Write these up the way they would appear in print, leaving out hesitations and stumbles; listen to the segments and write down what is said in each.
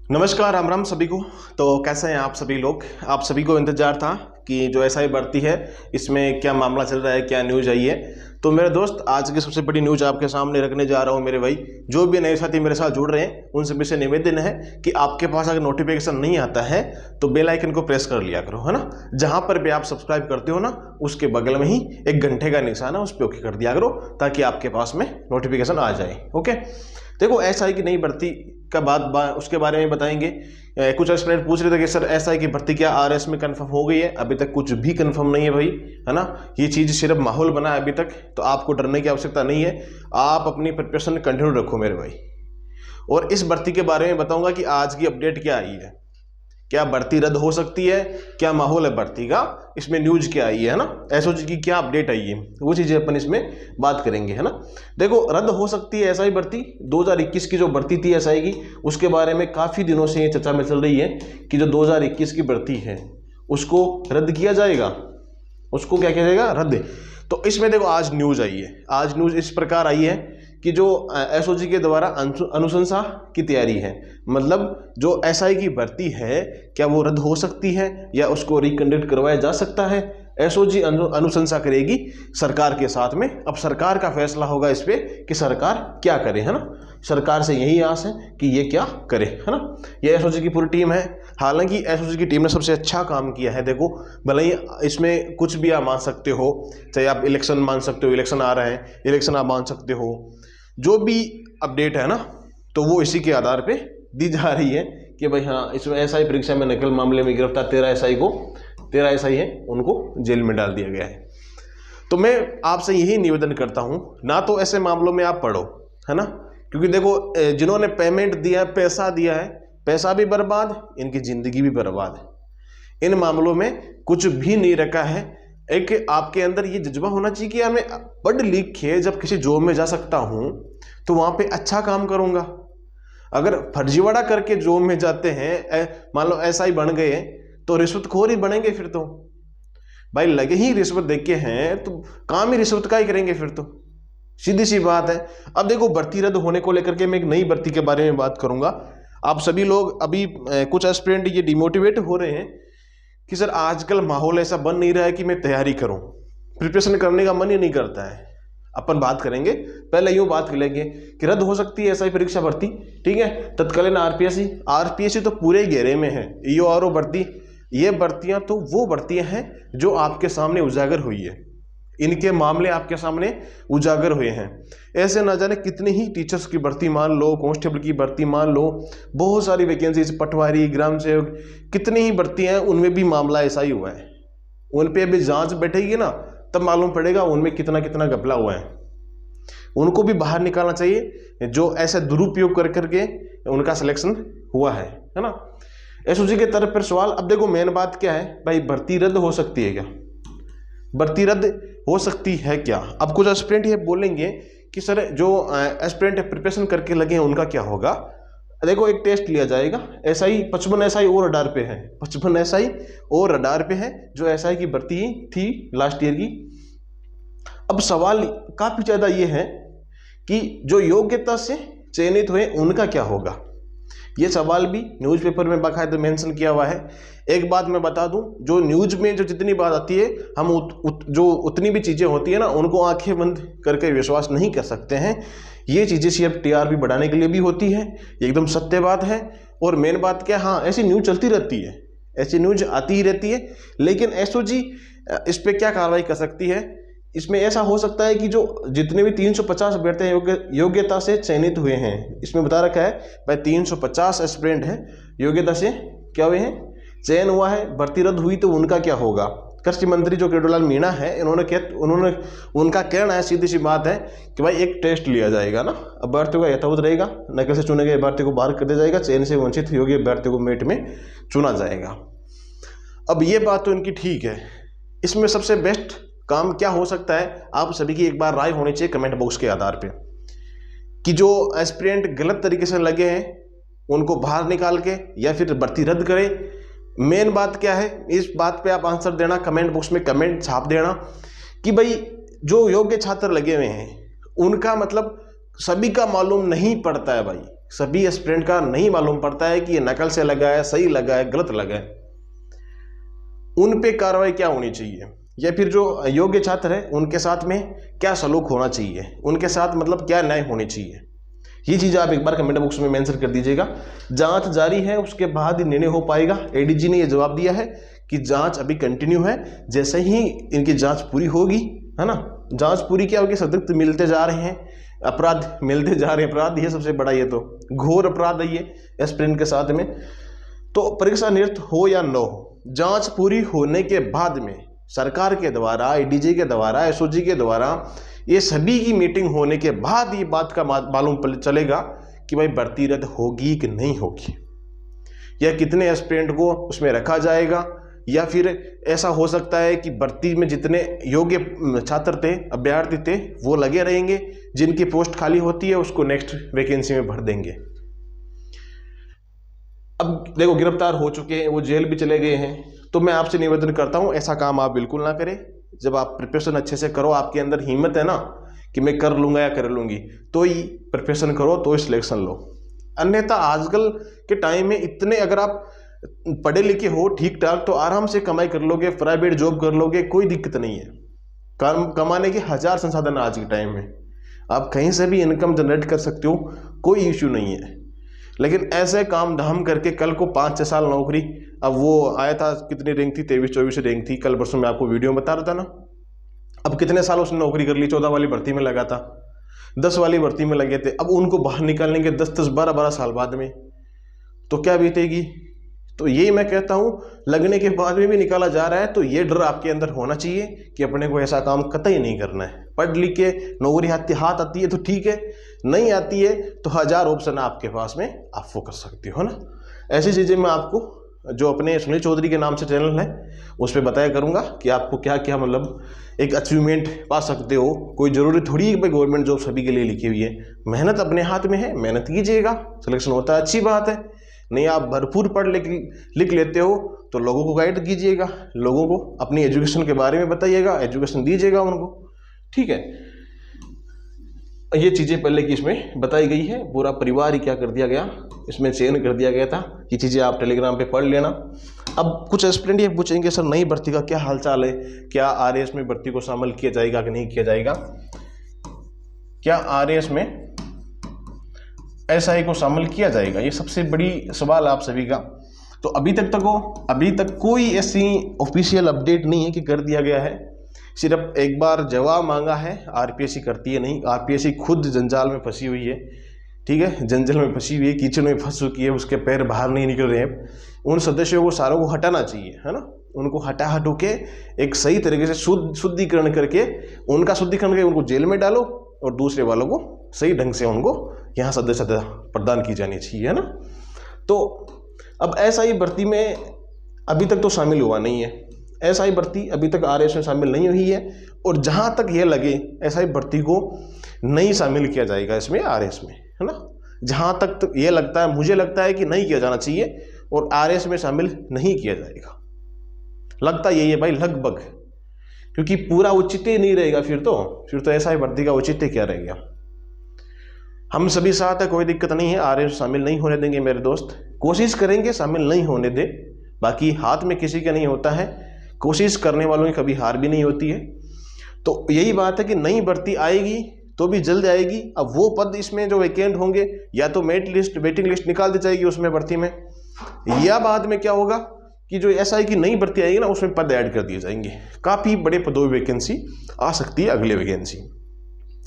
नमस्कार, राम राम सभी को। तो कैसे हैं आप सभी लोग। आप सभी को इंतज़ार था कि जो एसआई भर्ती है इसमें क्या मामला चल रहा है, क्या न्यूज़ आई है। तो मेरे दोस्त, आज की सबसे बड़ी न्यूज़ आपके सामने रखने जा रहा हूं। मेरे भाई, जो भी नए साथी मेरे साथ जुड़ रहे हैं उन सभी से निवेदन है कि आपके पास अगर नोटिफिकेशन नहीं आता है तो बेल आइकन को प्रेस कर लिया करो, है ना। जहां पर भी आप सब्सक्राइब करते हो ना, उसके बगल में ही एक घंटे का निशान है, उस पर ओके कर दिया करो ताकि आपके पास में नोटिफिकेशन आ जाए। ओके, देखो एसआई की नई भर्ती का उसके बारे में बताएंगे। कुछ स्टूडेंट पूछ रहे थे कि सर एसआई की भर्ती क्या आरएस में कंफर्म हो गई है। अभी तक कुछ भी कंफर्म नहीं है भाई, है ना। ये चीज़ सिर्फ माहौल बना है अभी तक, तो आपको डरने की आवश्यकता नहीं है। आप अपनी प्रिपरेशन कंटिन्यू रखो मेरे भाई। और इस भर्ती के बारे में बताऊंगा कि आज की अपडेट क्या आई है, क्या भर्ती रद्द हो सकती है, क्या माहौल है भर्ती का, इसमें न्यूज क्या आई है ना, एसओजी की क्या अपडेट आई है, वो चीज़ें अपन इसमें बात करेंगे, है ना। देखो, रद्द हो सकती है एसआई भर्ती। 2021 की जो भर्ती थी एसआई की, उसके बारे में काफ़ी दिनों से ये चर्चा में चल रही है कि जो 2021 की भर्ती है उसको रद्द किया जाएगा। उसको क्या किया जाएगा, रद्द। तो इसमें देखो आज न्यूज़ आई है। आज न्यूज़ इस प्रकार आई है कि जो एसओजी के द्वारा अनुशंसा की तैयारी है, मतलब जो एसआई की भर्ती है क्या वो रद्द हो सकती है या उसको रिकंडक्ट करवाया जा सकता है। एसओजी अनुशंसा करेगी सरकार के साथ में। अब सरकार का फैसला होगा इस पे कि सरकार क्या करे, है ना। सरकार से यही आस है कि ये क्या करे, है ना। ये एसओजी की पूरी टीम है। हालांकि एसओजी की टीम ने सबसे अच्छा काम किया है। देखो, भले ही इसमें कुछ भी आप मान सकते हो, चाहे आप इलेक्शन मान सकते हो, इलेक्शन आ रहे हैं, इलेक्शन आप मान सकते हो, जो भी अपडेट है ना, तो वो इसी के आधार पे दी जा रही है कि भाई हाँ, इसमें एसआई परीक्षा में नकल मामले में गिरफ्तार 13 एसआई है, उनको जेल में डाल दिया गया है। तो मैं आपसे यही निवेदन करता हूँ, ना तो ऐसे मामलों में आप पढ़ो, है ना। क्योंकि देखो, जिन्होंने पेमेंट दिया है, पैसा दिया है, पैसा भी बर्बाद, इनकी जिंदगी भी बर्बाद है। इन मामलों में कुछ भी नहीं रखा है। एक आपके अंदर ये जज्बा होना चाहिए कि यार मैं पढ़ लिख के जब किसी जॉब में जा सकता हूँ तो वहाँ पे अच्छा काम करूँगा। अगर फर्जीवाड़ा करके जॉब में जाते हैं, मान लो एसआई बन गए, तो रिश्वतखोर ही बनेंगे फिर तो भाई। लगे ही रिश्वत देख के हैं तो काम ही रिश्वत का ही करेंगे फिर तो, सीधी सी बात है। अब देखो, भर्ती रद्द होने को लेकर के मैं एक नई भर्ती के बारे में बात करूंगा। आप सभी लोग अभी कुछ एस्पिरेंट ये डिमोटिवेट हो रहे हैं कि सर आजकल माहौल ऐसा बन नहीं रहा है कि मैं तैयारी करूं, प्रिपरेशन करने का मन ही नहीं करता है। अपन बात करेंगे, पहले यूं बात कर लेंगे कि रद्द हो सकती है एसआई परीक्षा भर्ती, ठीक है। तत्कालीन आरपीएससी तो पूरे घेरे में है। ईओआरओ भर्ती, ये भर्तियां तो वो भर्तियां हैं जो आपके सामने उजागर हुई है। इनके मामले आपके सामने उजागर हुए हैं। ऐसे ना जाने कितनी ही टीचर्स की भर्ती मान लो, कांस्टेबल की भर्ती मान लो, बहुत सारी वैकेंसीज, पटवारी, ग्राम सेवक, कितनी ही भर्तियां हैं, उनमें भी मामला ऐसा ही हुआ है। उन पे अभी जांच बैठेगी ना, तब मालूम पड़ेगा उनमें कितना कितना घपला हुआ है। उनको भी बाहर निकालना चाहिए जो ऐसे दुरुपयोग कर करके उनका सिलेक्शन हुआ है ना। एसओजी के तरफ पर सवाल। अब देखो, मेन बात क्या है भाई, भर्ती रद्द हो सकती है क्या, भर्ती रद्द हो सकती है क्या। अब कुछ एस्पिरेंट ये बोलेंगे कि सर जो एस्पिरेंट प्रिपरेशन करके लगे हैं उनका क्या होगा। देखो, एक टेस्ट लिया जाएगा, एसआई 55 एसआई और रडार पे है, 55 एसआई और रडार पे है जो एसआई की भर्ती थी लास्ट ईयर की। अब सवाल काफी ज्यादा ये है कि जो योग्यता से चयनित हुए उनका क्या होगा। ये सवाल भी न्यूज़पेपर में बाकायदा मेंशन किया हुआ है। एक बात मैं बता दूं, जो न्यूज़ में जो जितनी बात आती है, हम जो उतनी भी चीज़ें होती है ना, उनको आंखें बंद करके विश्वास नहीं कर सकते हैं। ये चीज़ें सिर्फ टीआरपी बढ़ाने के लिए भी होती है, एकदम सत्य बात है। और मेन बात क्या, हाँ ऐसी न्यूज़ चलती रहती है, ऐसी न्यूज़ आती ही रहती है। लेकिन एसओजी इस पर क्या कार्रवाई कर सकती है। इसमें ऐसा हो सकता है कि जो जितने भी 350 अभ्यर्थी योग्यता से चयनित हुए हैं, इसमें बता रखा है भाई 350 एस्पिरेंट है योग्यता से क्या हुए हैं, चयन हुआ है, भर्ती रद्द हुई तो उनका क्या होगा। कृषि मंत्री जो कृष्णलाल मीणा है, उनका कहना है, सीधी सी बात है कि भाई एक टेस्ट लिया जाएगा ना, अभ्यर्थियों का यथावत रहेगा, नकल से चुने गए अभ्यर्थी को बाहर कर दिया जाएगा, चयन से वंचित योग्य अभ्यर्थियों को मेरिट में चुना जाएगा। अब ये बात तो इनकी ठीक है। इसमें सबसे बेस्ट काम क्या हो सकता है, आप सभी की एक बार राय होनी चाहिए कमेंट बॉक्स के आधार पे, कि जो एस्पिरेंट गलत तरीके से लगे हैं उनको बाहर निकाल के या फिर भर्ती रद्द करें। मेन बात क्या है, इस बात पे आप आंसर देना, कमेंट बॉक्स में कमेंट छाप देना कि भाई जो योग्य छात्र लगे हुए हैं उनका मतलब सभी का मालूम नहीं पड़ता है भाई। सभी एस्पिरेंट का नहीं मालूम पड़ता है कि ये नकल से लगा है, सही लगा है, गलत लगा है। उन पे कार्रवाई क्या होनी चाहिए, या फिर जो योग्य छात्र है उनके साथ में क्या सलूक होना चाहिए, उनके साथ मतलब क्या न्याय होने चाहिए, ये चीज़ आप एक बार कमेंट बॉक्स में मेंशन कर दीजिएगा। जांच जारी है, उसके बाद ही निर्णय हो पाएगा। एडीजी ने ये जवाब दिया है कि जांच अभी कंटिन्यू है, जैसे ही इनकी जांच पूरी होगी, है ना, जांच पूरी क्या होगी, संदिग्ध मिलते जा रहे हैं, अपराध मिलते जा रहे हैं, अपराध ये सबसे बड़ा, ये तो घोर अपराध है ये एस्पिरेंट के साथ में। तो परीक्षा निरस्त हो या न हो, जांच पूरी होने के बाद में सरकार के द्वारा, एडीजी के द्वारा, एसओजी के द्वारा, ये सभी की मीटिंग होने के बाद ये बात का मालूम चलेगा कि भाई भर्ती रद्द होगी कि नहीं होगी, या कितने एस्पिरेंट को उसमें रखा जाएगा, या फिर ऐसा हो सकता है कि भर्ती में जितने योग्य छात्र थे, अभ्यर्थी थे, वो लगे रहेंगे, जिनकी पोस्ट खाली होती है उसको नेक्स्ट वैकेंसी में भर देंगे। अब देखो, गिरफ्तार हो चुके हैं, वो जेल भी चले गए हैं, तो मैं आपसे निवेदन करता हूं ऐसा काम आप बिल्कुल ना करें। जब आप प्रिपरेशन अच्छे से करो, आपके अंदर हिम्मत है ना कि मैं कर लूंगा या कर लूंगी, तो ही प्रिपरेशन करो, तो ही सिलेक्शन लो। अन्यथा आजकल के टाइम में इतने, अगर आप पढ़े लिखे हो ठीक ठाक तो आराम से कमाई कर लोगे, प्राइवेट जॉब कर लोगे, कोई दिक्कत नहीं है। कमाने के हजार संसाधन आज के टाइम में, आप कहीं से भी इनकम जनरेट कर सकते हो, कोई इश्यू नहीं है। लेकिन ऐसे काम धाम करके कल को 5-6 साल नौकरी, अब वो आया था, कितनी रैंक थी, 23-24 रैंक थी, कल परसों मैं आपको वीडियो में बता रहा था ना। अब कितने साल उसने नौकरी कर ली, 14 वाली भर्ती में लगा था, 10 वाली भर्ती में लगे थे, अब उनको बाहर निकालेंगे 10-10, 12-12 साल बाद में, तो क्या बीतेगी। तो यही मैं कहता हूँ, लगने के बाद में भी निकाला जा रहा है, तो ये डर आपके अंदर होना चाहिए कि अपने को ऐसा काम कतई नहीं करना है। पढ़ लिख के नौकरी हाथ आती है तो ठीक है, नहीं आती है तो 1000 ऑप्शन आपके पास में, आप वो कर सकते हो ना। ऐसी चीज़ें मैं आपको जो अपने सुनील चौधरी के नाम से चैनल है उस पर बताया करूँगा कि आपको क्या क्या मतलब एक अचीवमेंट पा सकते हो। कोई ज़रूरी थोड़ी है भाई गवर्नमेंट जॉब सभी के लिए लिखी हुई है, मेहनत अपने हाथ में है, मेहनत कीजिएगा, सिलेक्शन होता है, अच्छी बात है। नहीं आप भरपूर पढ़ लिख लेते हो तो लोगों को गाइड कीजिएगा, लोगों को अपनी एजुकेशन के बारे में बताइएगा, एजुकेशन दीजिएगा उनको, ठीक है। ये चीज़ें पहले की इसमें बताई गई है, पूरा परिवार ही क्या कर दिया गया, इसमें चयन कर दिया गया था। ये चीज़ें आप टेलीग्राम पे पढ़ लेना। अब कुछ एस्पिरेंट ये पूछेंगे सर नई भर्ती का क्या हालचाल है, क्या आरएएस में भर्ती को शामिल किया जाएगा कि नहीं किया जाएगा, क्या आरएएस में एसआई को शामिल किया जाएगा, ये सबसे बड़ी सवाल आप सभी का। तो अभी तक कोई ऐसी ऑफिशियल अपडेट नहीं है कि कर दिया गया है, सिर्फ एक बार जवाब मांगा है, आरपीएससी करती है नहीं, आरपीएससी खुद जंजाल में फंसी हुई है, ठीक है, जंजाल में फंसी हुई है, कीचड़ में फंस चुकी है, उसके पैर बाहर नहीं निकल रहे हैं। उन सदस्यों को सारों को हटाना चाहिए, है ना, उनको हटो के एक सही तरीके से शुद्धिकरण करके, उनका शुद्धिकरण करके उनको जेल में डालो, और दूसरे वालों को सही ढंग से उनको यहाँ सदस्यता प्रदान की जानी चाहिए, है ना। तो अब एसआई भर्ती में अभी तक तो शामिल हुआ नहीं है, एसआई भर्ती अभी तक आरएएस में शामिल नहीं हुई है, और जहाँ तक ये लगे एसआई भर्ती को नहीं शामिल किया जाएगा इसमें आरएएस में, है ना। जहाँ तक तो ये लगता है, मुझे लगता है कि नहीं किया जाना चाहिए और आरएएस में शामिल नहीं किया जाएगा, लगता यही है भाई, लगभग, क्योंकि पूरा औचित्य नहीं रहेगा फिर तो एसआई भर्ती का औचित्य क्या रहेगा। हम सभी साथ है, कोई दिक्कत नहीं है, आरएएस शामिल नहीं होने देंगे मेरे दोस्त, कोशिश करेंगे शामिल नहीं होने दे, बाकी हाथ में किसी का नहीं होता है, कोशिश करने वालों की कभी हार भी नहीं होती है। तो यही बात है कि नई भर्ती आएगी तो भी जल्द आएगी। अब वो पद इसमें जो वैकेंट होंगे, या तो वेटिंग लिस्ट निकाल दी जाएगी उसमें भर्ती में, या बाद में क्या होगा कि जो एसआई की नई भर्ती आएगी ना उसमें पद ऐड कर दिए जाएंगे, काफ़ी बड़े पदों में वैकेंसी आ सकती है अगले वैकेंसी।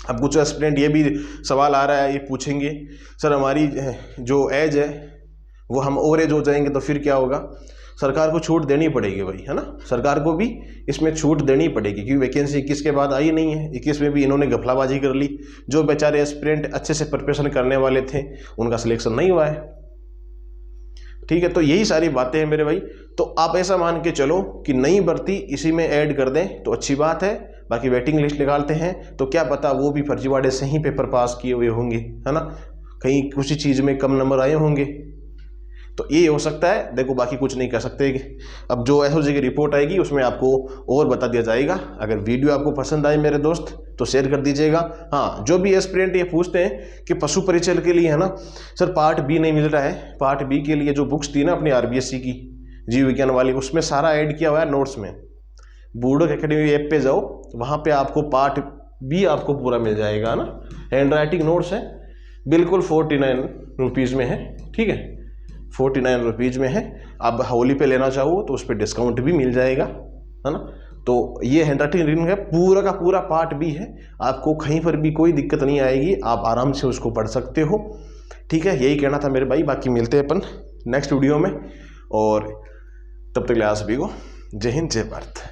अब कुछ एस्पिरेंट ये भी सवाल आ रहा है, ये पूछेंगे सर हमारी जो एज है वो हम ओवर एज हो जाएंगे तो फिर क्या होगा। सरकार को छूट देनी पड़ेगी भाई, है ना, सरकार को भी इसमें छूट देनी पड़ेगी, क्योंकि वैकेंसी 21 के बाद आई नहीं है, 21 में भी इन्होंने घपलाबाजी कर ली, जो बेचारे एस्पिरेंट अच्छे से प्रिपरेशन करने वाले थे उनका सिलेक्शन नहीं हुआ है, ठीक है। तो यही सारी बातें हैं मेरे भाई। तो आप ऐसा मान के चलो कि नई भर्ती इसी में ऐड कर दें तो अच्छी बात है, बाकी वेटिंग लिस्ट निकालते हैं तो क्या पता वो भी फर्जीवाड़े से ही पेपर पास किए हुए होंगे, है ना, कहीं किसी चीज़ में कम नंबर आए होंगे। तो ये हो सकता है, देखो बाकी कुछ नहीं कर सकते। अब जो एसओजी की रिपोर्ट आएगी उसमें आपको और बता दिया जाएगा। अगर वीडियो आपको पसंद आए मेरे दोस्त तो शेयर कर दीजिएगा। हाँ, जो भी एस्पिरेंट ये पूछते हैं कि पशु परिचय के लिए है ना सर पार्ट बी नहीं मिल रहा है, पार्ट बी के लिए जो बुक्स थी ना अपनी आरबीएससी की जीव विज्ञान वाली, उसमें सारा ऐड किया हुआ है नोट्स में। बूढ़ोग एकेडमी ऐप पे जाओ, वहाँ पे आपको पार्ट बी आपको पूरा मिल जाएगा ना। हैंड राइटिंग नोट्स है, बिल्कुल 49 रुपीज़ में है, ठीक है, 49 रुपीज़ में है। आप होली पे लेना चाहो तो उस पर डिस्काउंट भी मिल जाएगा, है ना। तो ये हैंड राइटिंग रीडिंग है, पूरा का पूरा पार्ट भी है, आपको कहीं पर भी कोई दिक्कत नहीं आएगी, आप आराम से उसको पढ़ सकते हो, ठीक है। यही कहना था मेरे भाई, बाकी मिलते हैं अपन नेक्स्ट वीडियो में, और तब तक ले आप सभी को जय हिंद जय भारत।